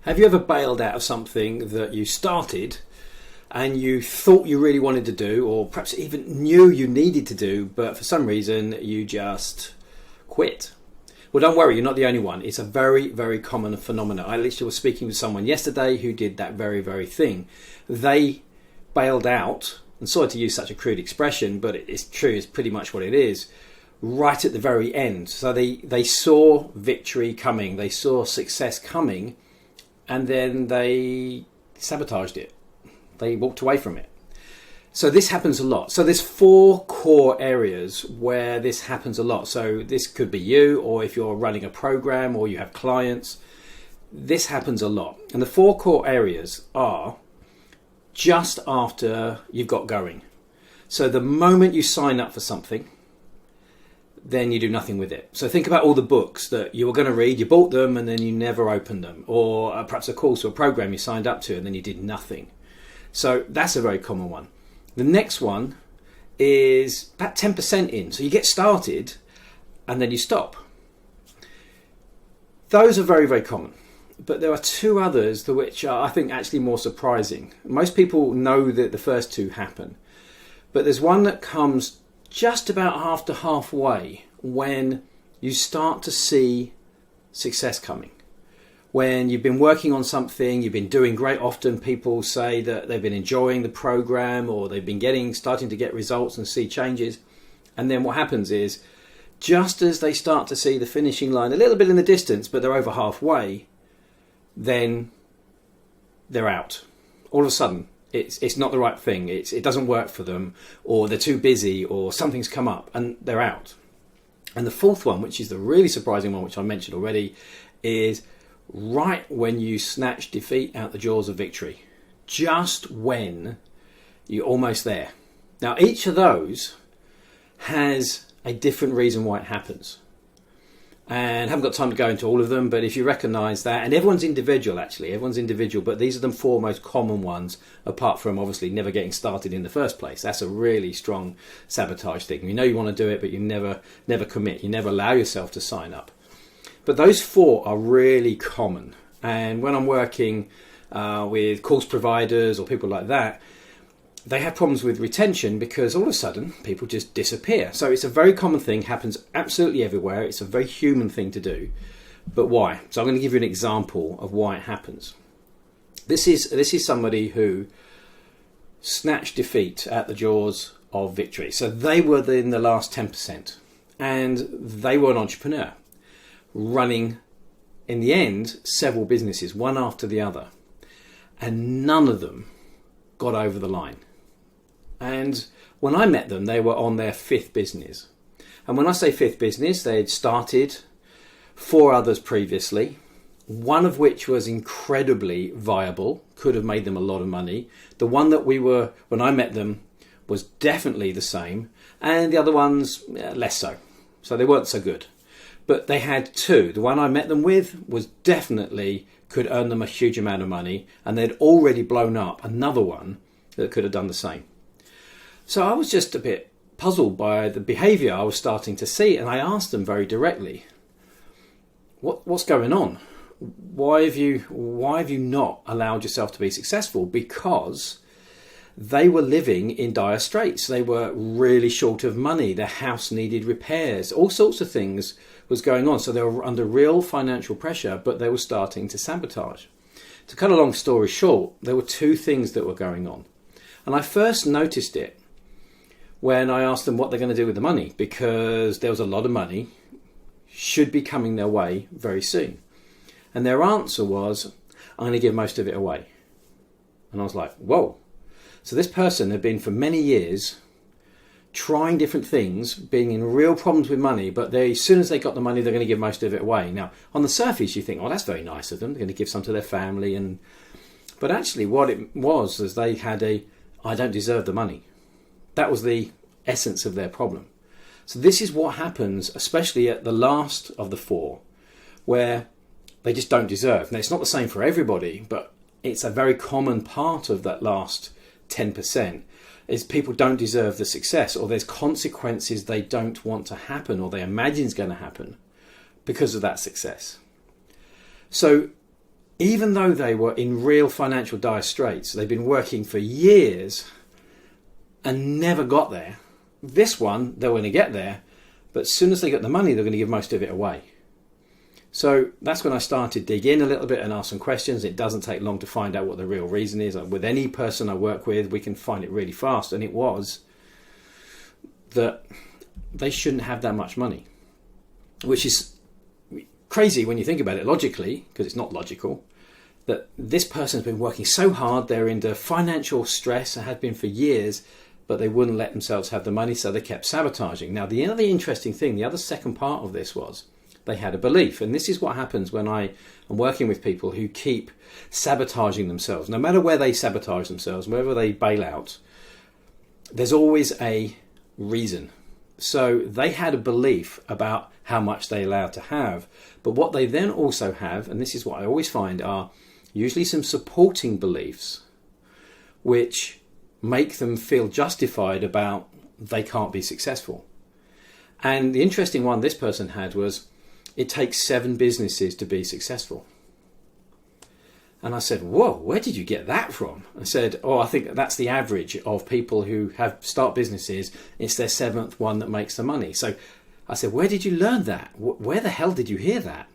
Have you ever bailed out of something that you started and you thought you really wanted to do, or perhaps even knew you needed to do, but for some reason you just quit? Well, don't worry, you're not the only one. It's a very, very common phenomenon. I literally was speaking with someone yesterday who did that very, very thing. They bailed out, and sorry to use such a crude expression, but it's true, it's pretty much what it is, right at the very end. So they saw victory coming, they saw success coming, and then they sabotaged it. They walked away from it. So this happens a lot. So there's 4 core areas where this happens a lot. So this could be you, or if you're running a program or you have clients, this happens a lot. And the 4 core areas are just after you've got going. So the moment you sign up for something, then you do nothing with it. So think about all the books that you were going to read, you bought them and then you never opened them, or perhaps a course or a program you signed up to and then you did nothing. So that's a very common one. The next one is about 10% in. So you get started and then you stop. Those are very, very common. But there are 2 others which are, I think, actually more surprising. Most people know that the first 2 happen. But there's one that comes just about after halfway, when you start to see success coming. When you've been working on something, you've been doing great. Often people say that they've been enjoying the program, or they've been starting to get results and see changes. And then what happens is, just as they start to see the finishing line a little bit in the distance, but they're over halfway, then they're out. All of a sudden, it's not the right thing. It doesn't work for them, or they're too busy, or something's come up, and they're out. And the 4th one, which is the really surprising one, which I mentioned already, is right when you snatch defeat out the jaws of victory. Just when you're almost there. Now, each of those has a different reason why it happens. And I haven't got time to go into all of them, but if you recognise that, and everyone's individual, but these are the 4 most common ones, apart from obviously never getting started in the first place. That's a really strong sabotage thing. You know you want to do it, but you never commit. You never allow yourself to sign up. But those 4 are really common. And when I'm working with course providers or people like that, they have problems with retention because all of a sudden people just disappear. So it's a very common thing, happens absolutely everywhere. It's a very human thing to do. But why? So I'm going to give you an example of why it happens. This is somebody who snatched defeat at the jaws of victory. So they were in the last 10%, and they were an entrepreneur running, in the end, several businesses, one after the other. And none of them got over the line. And when I met them, they were on their 5th business. And when I say 5th business, they had started 4 others previously, one of which was incredibly viable, could have made them a lot of money. The one that when I met them, was definitely the same, and the other ones, less so. So they weren't so good. But they had 2. The one I met them with was definitely could earn them a huge amount of money, and they'd already blown up another one that could have done the same. So I was just a bit puzzled by the behaviour I was starting to see, and I asked them very directly, what's going on? Why have you not allowed yourself to be successful? Because they were living in dire straits. They were really short of money. Their house needed repairs. All sorts of things was going on. So they were under real financial pressure, but they were starting to sabotage. To cut a long story short, there were 2 things that were going on. And I first noticed it when I asked them what they're going to do with the money, because there was a lot of money should be coming their way very soon. And their answer was, I'm going to give most of it away. And I was like, whoa. So this person had been for many years trying different things, being in real problems with money, but as soon as they got the money, they're going to give most of it away. Now, on the surface, you think, oh, that's very nice of them. They're going to give some to their family. But actually what it was is they had I don't deserve the money. That was the essence of their problem. So this is what happens, especially at the last of the 4, where they just don't deserve. Now, it's not the same for everybody, but it's a very common part of that last 10%, is people don't deserve the success, or there's consequences they don't want to happen, or they imagine is going to happen because of that success. So even though they were in real financial dire straits, they've been working for years and never got there. This one, they're going to get there, but as soon as they get the money, they're going to give most of it away. So that's when I started to dig in a little bit and ask some questions. It doesn't take long to find out what the real reason is. With any person I work with, we can find it really fast. And it was that they shouldn't have that much money, which is crazy when you think about it logically, because it's not logical, that this person's been working so hard, they're into financial stress and had been for years, but they wouldn't let themselves have the money, so they kept sabotaging. Now, the other interesting thing, the other second part of this was, they had a belief, and this is what happens when I am working with people who keep sabotaging themselves. No matter where they sabotage themselves, wherever they bail out, there's always a reason. So they had a belief about how much they allowed to have, but what they then also have, and this is what I always find, are usually some supporting beliefs which make them feel justified about they can't be successful. And the interesting one this person had was, it takes 7 businesses to be successful. And I said, whoa, where did you get that from? I said, I think that's the average of people who start businesses. It's their 7th one that makes the money. So I said, where did you learn that? Where the hell did you hear that?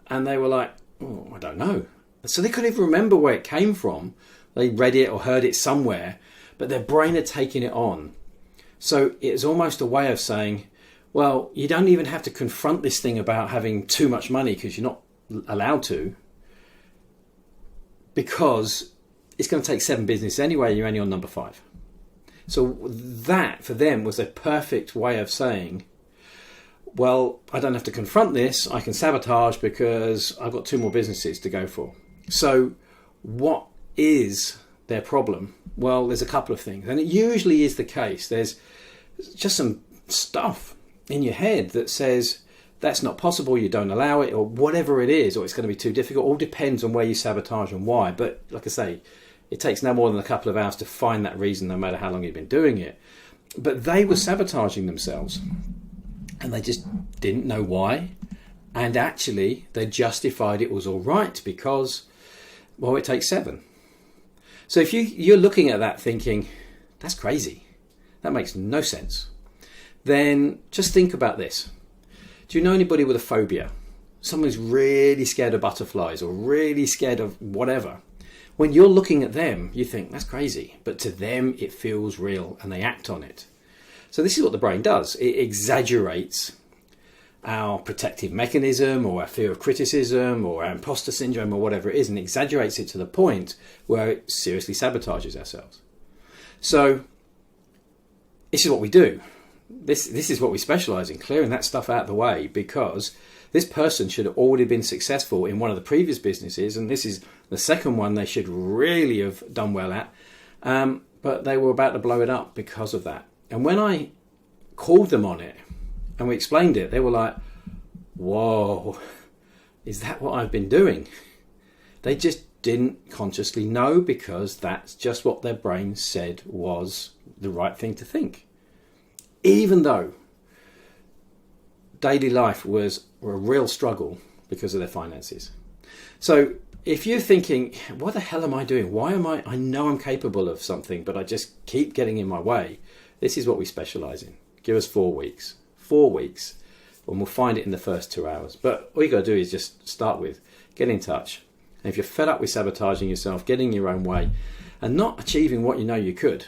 And they were like, I don't know. So they couldn't even remember where it came from. They read it or heard it somewhere, but their brain had taken it on. So it's almost a way of saying, well, you don't even have to confront this thing about having too much money because you're not allowed to, because it's going to take 7 businesses anyway, you're only on number 5. So that, for them, was a perfect way of saying, well, I don't have to confront this, I can sabotage because I've got 2 more businesses to go for. So what is their problem? Well, there's a couple of things, and it usually is the case. There's just some stuff in your head that says that's not possible, you don't allow it, or whatever it is, or it's going to be too difficult. All depends on where you sabotage and why. But like I say, it takes no more than a couple of hours to find that reason, no matter how long you've been doing it. But they were sabotaging themselves, and they just didn't know why. And actually, they justified it was all right because, well, it takes 7. So if you're looking at that thinking, that's crazy, that makes no sense, then just think about this. Do you know anybody with a phobia? Someone who's really scared of butterflies or really scared of whatever. When you're looking at them, you think, that's crazy. But to them, it feels real and they act on it. So this is what the brain does. It exaggerates our protective mechanism or our fear of criticism or our imposter syndrome or whatever it is, and exaggerates it to the point where it seriously sabotages ourselves. So this is what we do. This is what we specialize in, clearing that stuff out of the way, because this person should have already been successful in one of the previous businesses, and this is the second one they should really have done well at, but they were about to blow it up because of that. And when I called them on it and we explained it, they were like, whoa, is that what I've been doing? They just didn't consciously know, because that's just what their brain said was the right thing to think. Even though daily life was a real struggle because of their finances. So if you're thinking, what the hell am I doing? Why am I know I'm capable of something, but I just keep getting in my way. This is what we specialize in. Give us 4 weeks. 4 weeks, and we'll find it in the first 2 hours. But all you got to do is just start with, get in touch. And if you're fed up with sabotaging yourself, getting your own way, and not achieving what you know you could,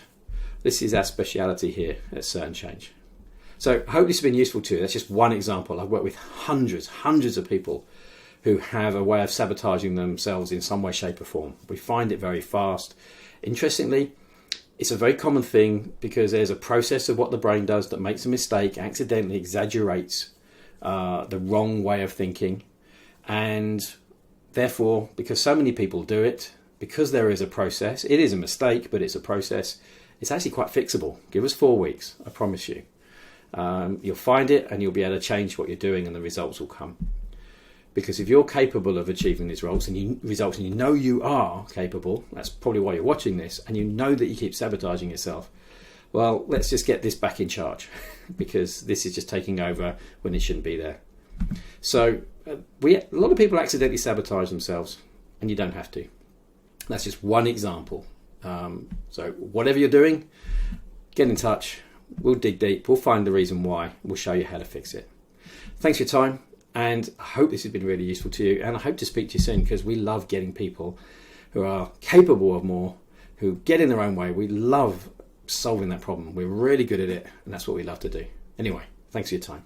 this is our speciality here at Certain Change. So I hope this has been useful to you. That's just one example. I've worked with hundreds of people who have a way of sabotaging themselves in some way, shape or form. We find it very fast. Interestingly, it's a very common thing because there's a process of what the brain does that makes a mistake, accidentally exaggerates the wrong way of thinking. And therefore, because so many people do it, because there is a process, it is a mistake, but it's a process, it's actually quite fixable. Give us 4 weeks, I promise you. You'll find it and you'll be able to change what you're doing and the results will come. Because if you're capable of achieving these results and you know you are capable, that's probably why you're watching this, and you know that you keep sabotaging yourself, well, let's just get this back in charge because this is just taking over when it shouldn't be there. So a lot of people accidentally sabotage themselves and you don't have to. That's just one example. So whatever you're doing, get in touch. We'll dig deep. We'll find the reason why. We'll show you how to fix it. Thanks for your time, and I hope this has been really useful to you, and I hope to speak to you soon, because we love getting people who are capable of more, who get in their own way. We love solving that problem. We're really good at it, and that's what we love to do. Anyway, thanks for your time.